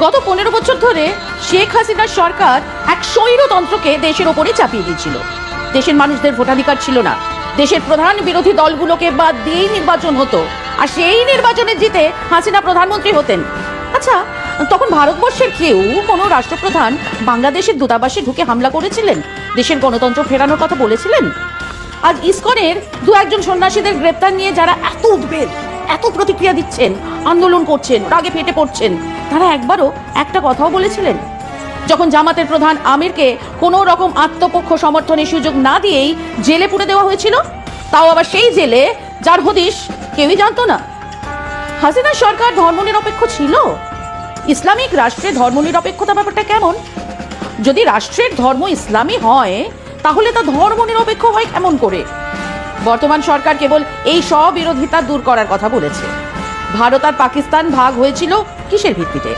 গত 15 বছর ধরে শেখ হাসিনার সরকার এক স্বৈরতন্ত্রকে দেশের ওপরে চাপিয়ে দিয়েছিল। দেশের মানুষদের ভোটাধিকার ছিল না। দেশের প্রধান বিরোধী দলগুলোকে বাদ দিয়েই নির্বাচন হতো, আর সেই নির্বাচনে জিতে হাসিনা প্রধানমন্ত্রী হতেন। আচ্ছা, তখন ভারতবর্ষের কেউ কোনো রাষ্ট্রপ্রধান বাংলাদেশের দূতাবাসে ঢুকে হামলা করেছিলেন, দেশের গণতন্ত্র ফেরানোর কথা বলেছিলেন? আজ ইসকনের দু একজন সন্ন্যাসীদের গ্রেপ্তার নিয়ে যারা এত উদ্বেগ, এত প্রতিক্রিয়া দিচ্ছেন, আন্দোলন করছেন, রাগে ফেটে পড়ছেন, তারা একবারও একটা কথাও বলেছিলেন? যখন জামাতের প্রধান আমিরকে কোনো রকম আত্মপক্ষ সমর্থনের সুযোগ না দিয়েই জেলে পুরে দেওয়া হয়েছিল, তাও আবার সেই জেলে যার হদিশ কেউই জানতো না। হাসিনার সরকার ধর্মনিরপেক্ষ ছিল? ইসলামিক রাষ্ট্রে ধর্মনিরপেক্ষতা ব্যাপারটা কেমন? যদি রাষ্ট্রের ধর্ম ইসলামী হয়, তাহলে তা ধর্মনিরপেক্ষ হয় কেমন করে? বর্তমান সরকার কেবল এই স্ববিরোধিতা দূর করার কথা বলেছে। ভারত আর পাকিস্তান ভাগ হয়েছিল কিসের ভিত্তিতে?